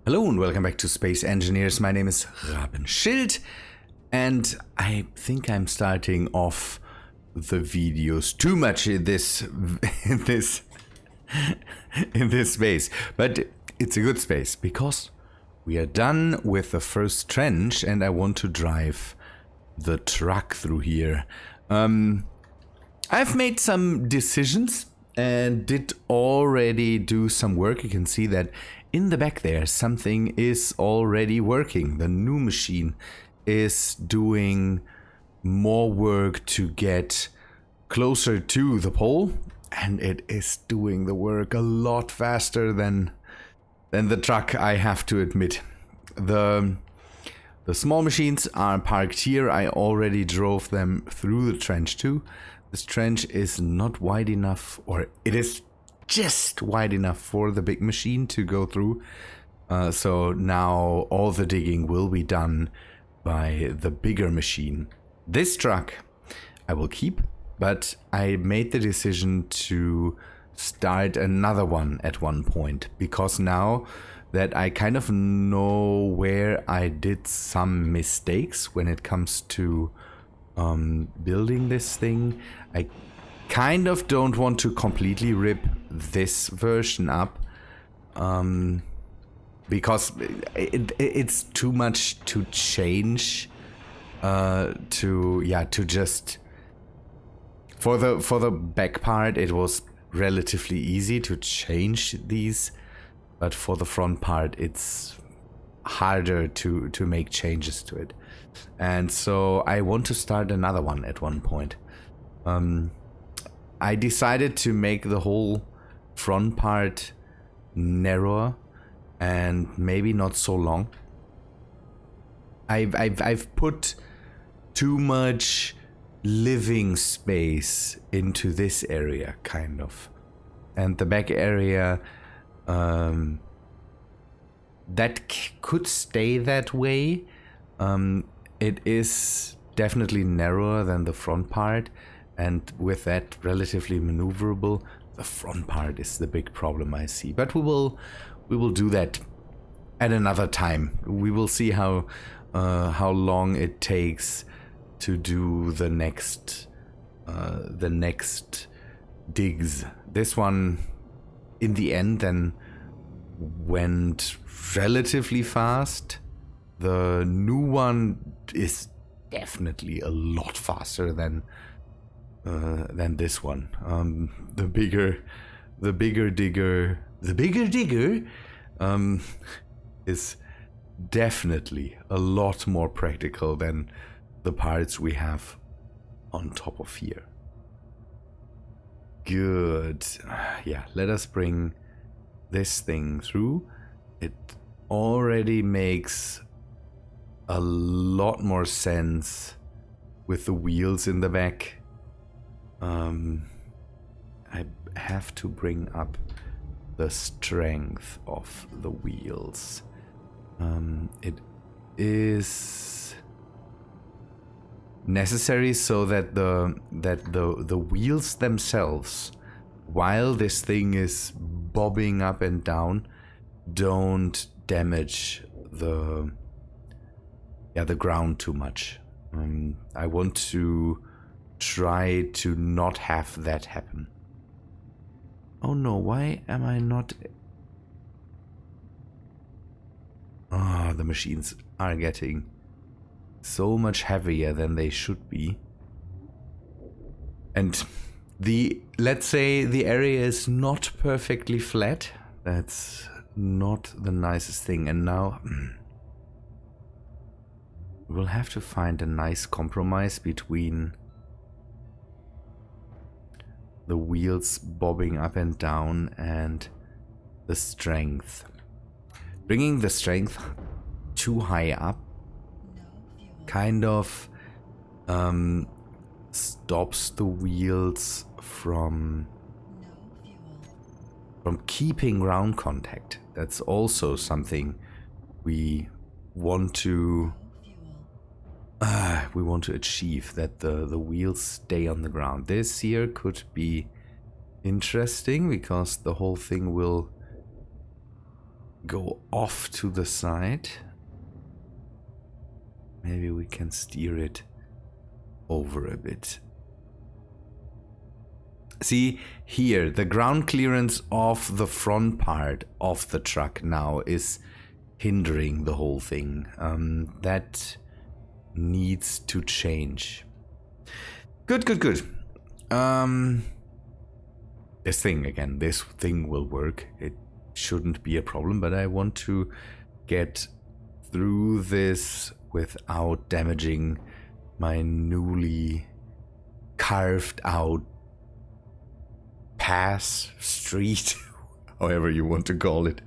Hello and welcome back to Space Engineers. My name is Rabenschild and I think I'm starting off the videos too much in this space, but it's a good space because we are done with the first trench and I want to drive the truck through here. I've made some decisions and did already do some work. You can see that in the back there something is already working. The new machine is doing more work to get closer to the pole, and it is doing the work a lot faster than the truck, I have to admit. The small machines are parked here. I already drove them through the trench too. This trench is not wide enough, or it is just wide enough for the big machine to go through. So now all the digging will be done by the bigger machine. This truck I will keep, but I made the decision to start another one at one point, because now that I kind of know where I did some mistakes when it comes to building this thing, I kind of don't want to completely rip this version up, because it's too much to change. To just for the back part, it was relatively easy to change these, but for the front part, it's harder to make changes to it. And so I want to start another one at one point. I decided to make the whole front part narrower and maybe not so long. I've put too much living space into this area, kind of, and the back area that could stay that way. It is definitely narrower than the front part, and with that relatively maneuverable. The front part is the big problem I see, but we will do that at another time. We will see how long it takes to do the next digs. This one in the end then went relatively fast. The new one is definitely a lot faster than this one. The bigger digger is definitely a lot more practical than the parts we have on top of here. Good. Yeah, let us bring this thing through. It already makes a lot more sense with the wheels in the back. I have to bring up the strength of the wheels. It is necessary so that the wheels themselves, while this thing is bobbing up and down, don't damage the ground too much. I want to try to not have that happen. Oh no, why am I not? The machines are getting so much heavier than they should be. And let's say the area is not perfectly flat. That's not the nicest thing. And now we'll have to find a nice compromise between the wheels bobbing up and down and the strength. Bringing the strength too high up kind of stops the wheels from keeping ground contact. That's also something we want to achieve, that the wheels stay on the ground. This here could be interesting because the whole thing will go off to the side. Maybe we can steer it over a bit. See, here, the ground clearance of the front part of the truck now is hindering the whole thing. That needs to change. Good, good, good. This thing will work. It shouldn't be a problem, but I want to get through this without damaging my newly carved out pass, street, however you want to call it.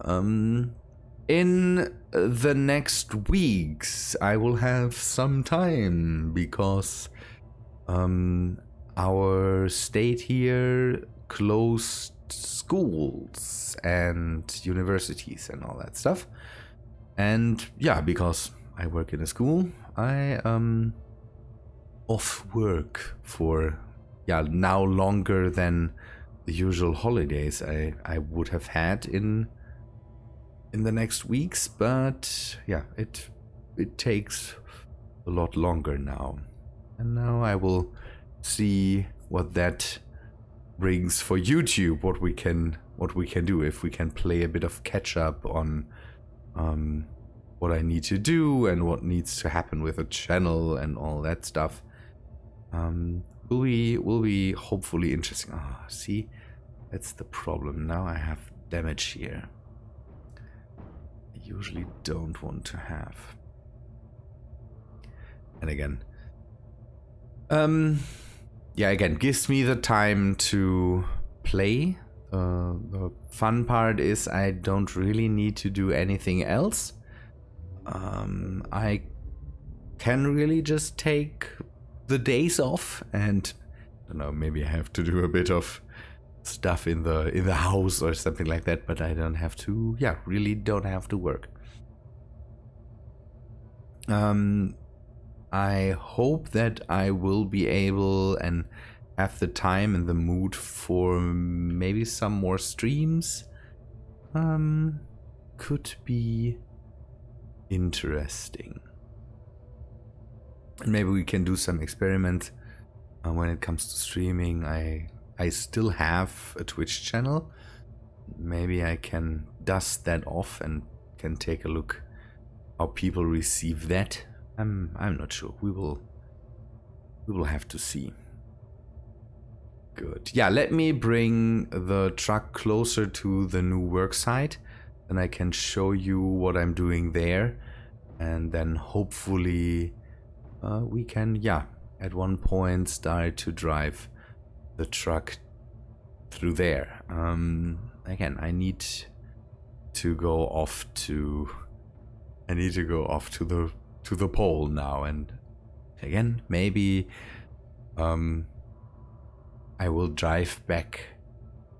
In the next weeks, I will have some time because our state here closed schools and universities and all that stuff. And yeah, because I work in a school, I off work for now longer than the usual holidays I would have had in the next weeks, but yeah, it takes a lot longer now. And now I will see what that brings for YouTube, what we can do, if we can play a bit of catch up on what I need to do and what needs to happen with the channel and all that stuff. Will be hopefully interesting. Ah, see, that's the problem. Now I have damage here. I usually don't want to have. And again, again, gives me the time to play. The fun part is I don't really need to do anything else. I can really just take the days off, and I don't know, maybe I have to do a bit of stuff in the house or something like that, but I don't have to, really don't have to work. I hope that I will be able and have the time and the mood for maybe some more streams. Could be interesting. And maybe we can do some experiments when it comes to streaming. I still have a Twitch channel. Maybe I can dust that off and can take a look how people receive that. I'm not sure. We will have to see. Good. Yeah, let me bring the truck closer to the new work site, and I can show you what I'm doing there, and then hopefully we can, at one point start to drive the truck through there. Again, I need to go off to the pole now, and again, maybe I will drive back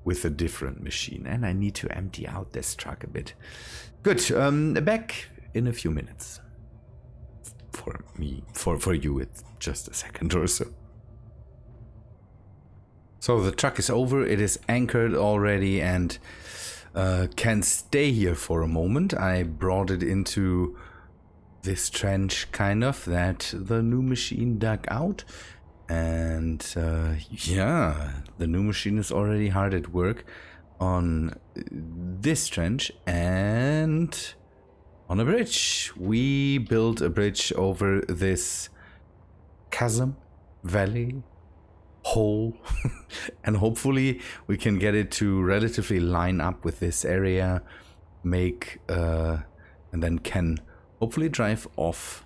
with a different machine, and I need to empty out this truck a bit. Good. Back in a few minutes. For me, for you, it's just a second or so. So the truck is over. It is anchored already and can stay here for a moment. I brought it into this trench kind of that the new machine dug out, and the new machine is already hard at work on this trench and on a bridge. We built a bridge over this chasm, valley, hole, and hopefully we can get it to relatively line up with this area, and then can hopefully drive off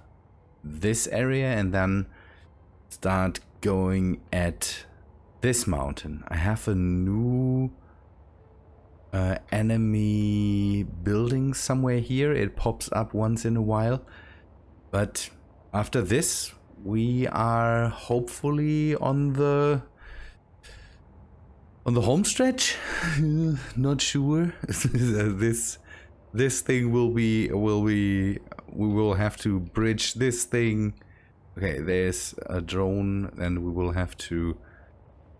this area and then start going at this mountain. I have a new enemy building somewhere here. It pops up once in a while, but after this we are hopefully on the home stretch. Not sure. This thing we will have to bridge this thing. Okay, there's a drone, and we will have to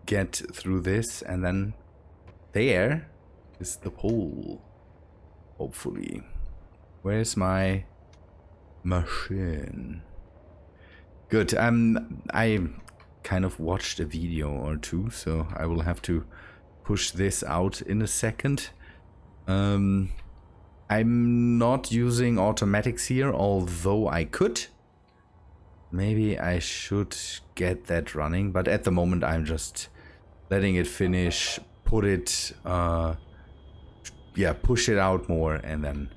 get through this, and then there is the pole. Hopefully. Where's my machine? Good. I kind of watched a video or two, so I will have to push this out in a second. I'm not using automatics here, although I could. Maybe I should get that running, but at the moment I'm just letting it finish, put it, push it out more, and then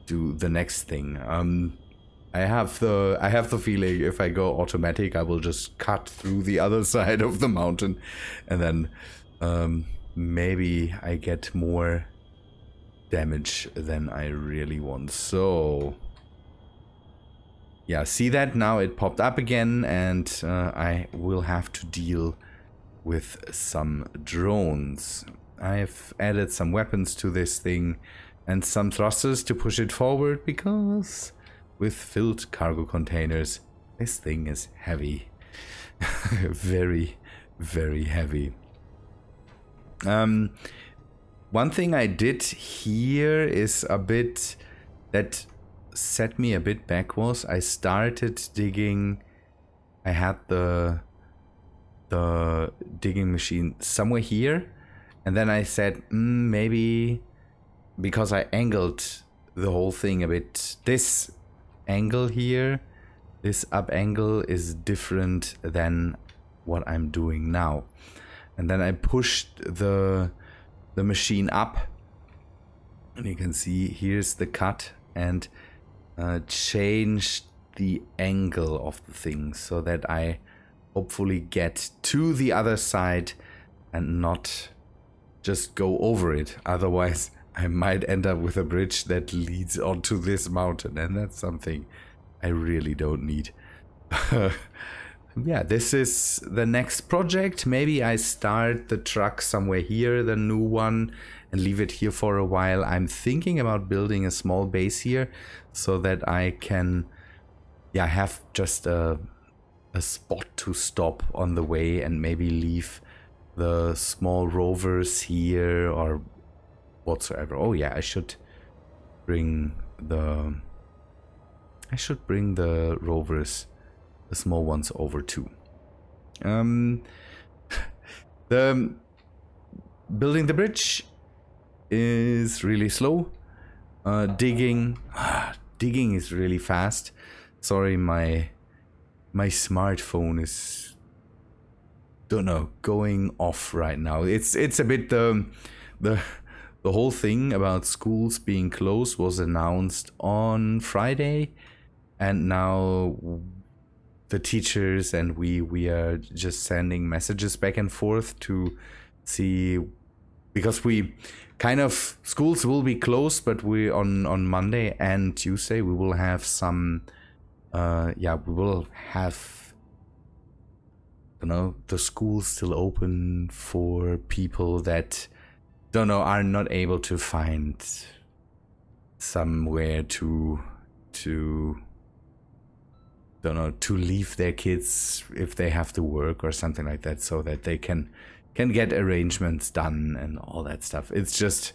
do the next thing. I have the feeling if I go automatic, I will just cut through the other side of the mountain, and then maybe I get more damage than I really want. So yeah, see that? Now it popped up again, and I will have to deal with some drones. I've added some weapons to this thing and some thrusters to push it forward, because with filled cargo containers, this thing is heavy. Very, very heavy. One thing I did here is a bit that set me a bit back was I started digging. I had the digging machine somewhere here, and then I said maybe, because I angled the whole thing a bit, this angle here, this up angle is different than what I'm doing now, and then I pushed the machine up, and you can see here's the cut, and changed the angle of the thing so that I hopefully get to the other side and not just go over it. Otherwise I might end up with a bridge that leads onto this mountain, and that's something I really don't need. Yeah, this is the next project. Maybe I start the truck somewhere here, the new one, and leave it here for a while. I'm thinking about building a small base here so that I can have just a spot to stop on the way, and maybe leave the small rovers here or whatsoever. Oh yeah, I should bring the rovers, the small ones, over too. The building the bridge is really slow. Digging is really fast. Sorry, my smartphone is, don't know, going off right now. It's a bit the whole thing about schools being closed was announced on Friday, and now the teachers and we are just sending messages back and forth to see, because we kind of, schools will be closed, but we on Monday and Tuesday we will have some we will have, you know, the schools still open for people that, don't know, are not able to find somewhere to don't know, to leave their kids if they have to work or something like that, so that they can get arrangements done and all that stuff. It's just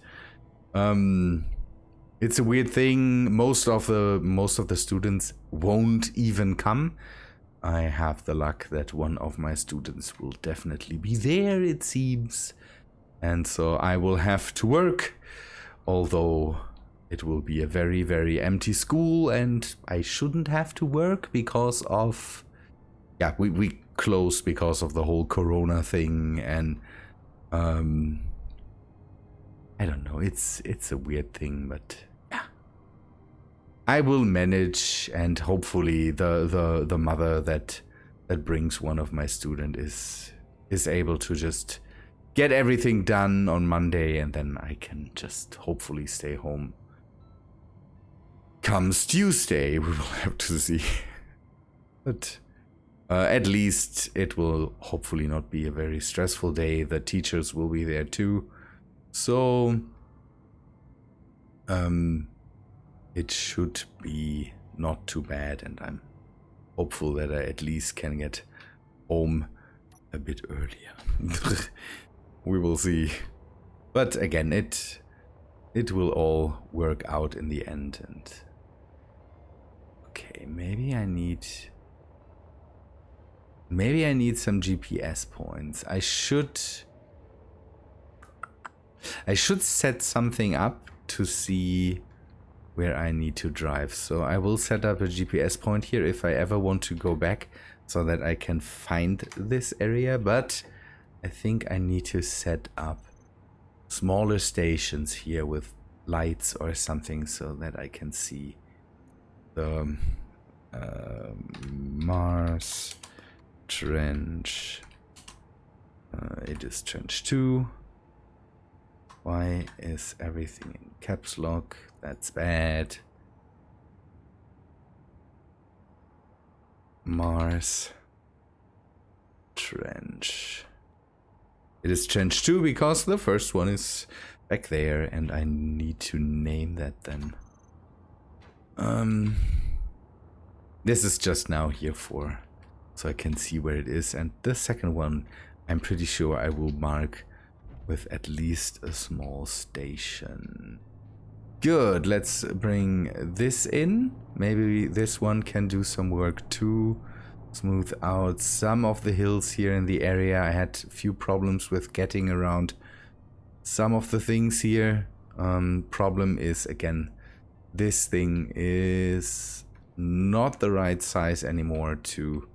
it's a weird thing. Most of the students won't even come. I have the luck that one of my students will definitely be there, it seems, and so I will have to work, although it will be a very, very empty school, and I shouldn't have to work because of, we closed because of the whole Corona thing, and I don't know, it's a weird thing, but yeah, I will manage, and hopefully the mother that brings one of my students is able to just get everything done on Monday, and then I can just hopefully stay home. Comes Tuesday, we will have to see. But at least it will hopefully not be a very stressful day. The teachers will be there too. So it should be not too bad, and I'm hopeful that I at least can get home a bit earlier. We will see. But again, it it will all work out in the end. And okay, maybe I need some GPS points. I should set something up to see where I need to drive. So I will set up a GPS point here if I ever want to go back so that I can find this area. But I think I need to set up smaller stations here with lights or something so that I can see the Mars trench. It is trench 2. Why is everything in caps lock? That's bad. Mars trench. It is trench 2 because the first one is back there and I need to name that then. This is just now here for so I can see where it is, and the second one I'm pretty sure I will mark with at least a small station. Good, let's bring this in. Maybe this one can do some work too. Smooth out some of the hills here in the area. I had a few problems with getting around some of the things here. Problem is, again, this thing is not the right size anymore to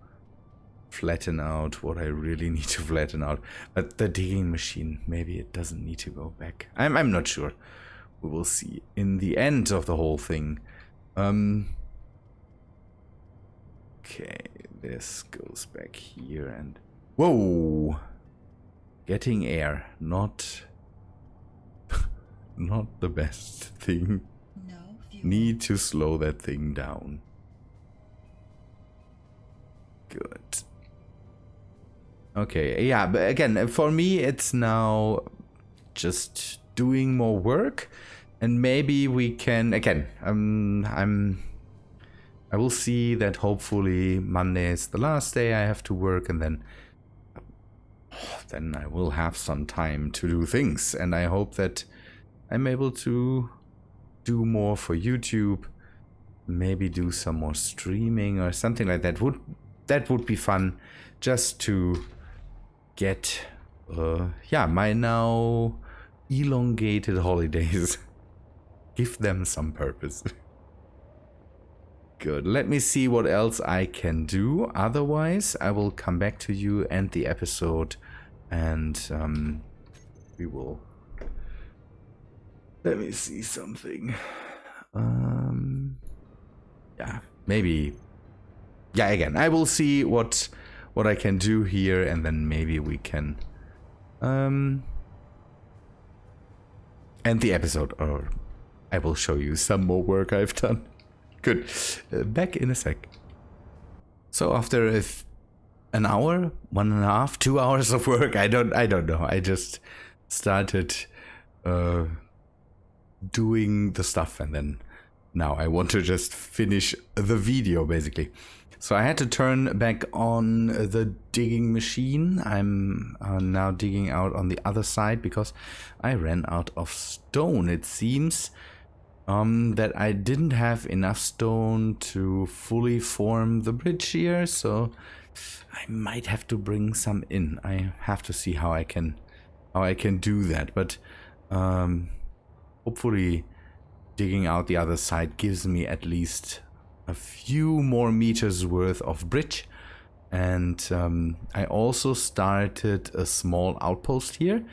flatten out what I really need to flatten out. But the digging machine, maybe it doesn't need to go back. I'm not sure. We will see in the end of the whole thing. Okay, this goes back here and... Whoa! Getting air, not the best thing. No fuel. Need to slow that thing down. Good. Okay, yeah, but again, for me it's now just doing more work, and maybe we can again. I will see that hopefully Monday is the last day I have to work, and then I will have some time to do things, and I hope that I'm able to do more for YouTube, maybe do some more streaming or something like that. That would be fun, just to get my now elongated holidays. Give them some purpose. Good. Let me see what else I can do. Otherwise, I will come back to you and the episode, and we will. Let me see something. Yeah, maybe. Yeah, again, I will see what I can do here, and then maybe we can end the episode, or I will show you some more work I've done. Good. Back in a sec. So after an hour, 1.5, 2 hours of work, I don't know. I just started doing the stuff, and then now I want to just finish the video basically. So I had to turn back on the digging machine. I'm now digging out on the other side because I ran out of stone. It seems that I didn't have enough stone to fully form the bridge here, so I might have to bring some in. I have to see how I can do that, but hopefully digging out the other side gives me at least a few more meters worth of bridge. And I also started a small outpost here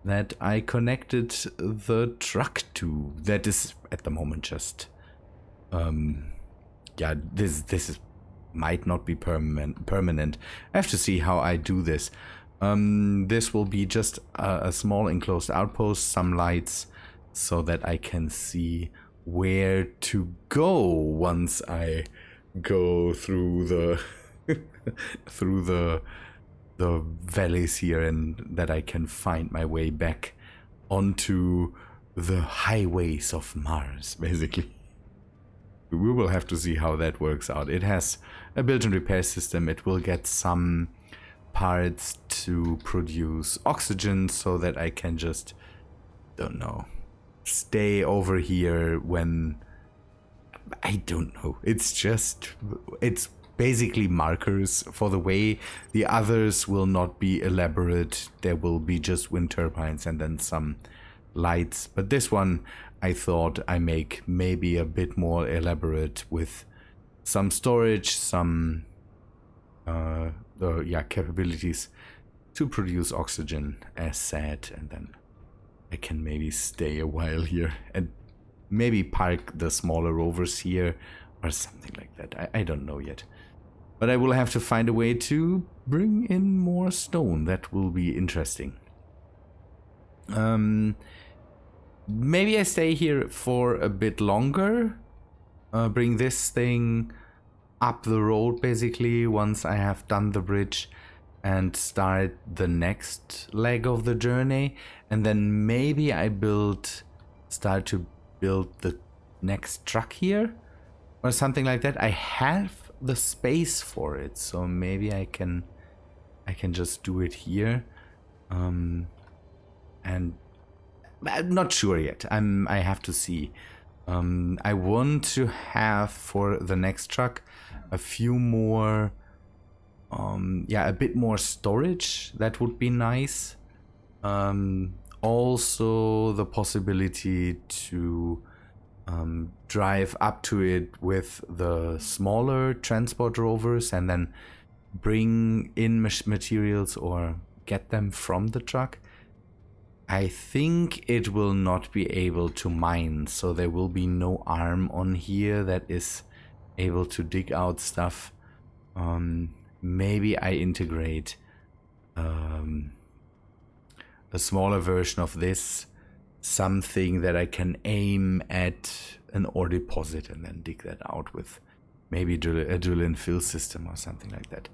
that I connected the truck to. That is at the moment just this might not be permanent. I have to see how I do this. This will be just a small enclosed outpost, some lights, so that I can see where to go once I go through the the valleys here, and that I can find my way back onto the highways of Mars, basically. We will have to see how that works out. It has a built-in repair system. It will get some parts to produce oxygen so that I can just, don't know, stay over here when, I don't know, it's basically markers for the way. The others will not be elaborate. There will be just wind turbines and then some lights, but this one I thought I make maybe a bit more elaborate with some storage, some capabilities to produce oxygen as said, and then I can maybe stay a while here and maybe park the smaller rovers here or something like that. I don't know yet. But I will have to find a way to bring in more stone. That will be interesting. Maybe I stay here for a bit longer. Bring this thing up the road basically once I have done the bridge and start the next leg of the journey. And then maybe I start to build the next truck here or something like that. I have the space for it, so maybe I can just do it here. And I'm not sure yet. I have to see. I want to have for the next truck a few more a bit more storage. That would be nice. Also the possibility to drive up to it with the smaller transport rovers and then bring in materials or get them from the truck. I think it will not be able to mine, so there will be no arm on here that is able to dig out stuff. Maybe I integrate a smaller version of this, something that I can aim at an ore deposit and then dig that out with maybe a drill and fill system or something like that,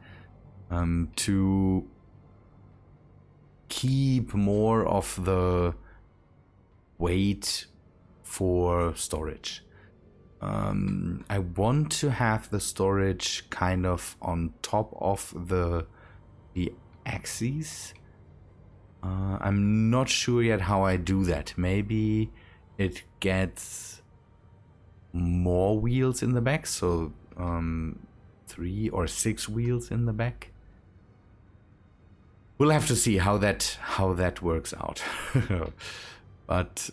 to keep more of the weight for storage. I want to have the storage kind of on top of the axes. I'm not sure yet how I do that. Maybe it gets more wheels in the back, so 3 or 6 wheels in the back. We'll have to see how that works out. But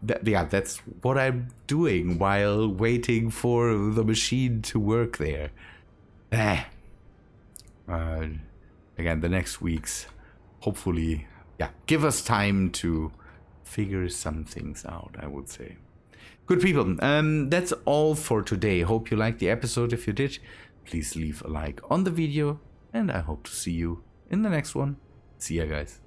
that's what I'm doing while waiting for the machine to work there. Again, the next weeks, hopefully, give us time to figure some things out, I would say. Good people, that's all for today. Hope you liked the episode. If you did, please leave a like on the video, and I hope to see you in the next one. See ya, guys.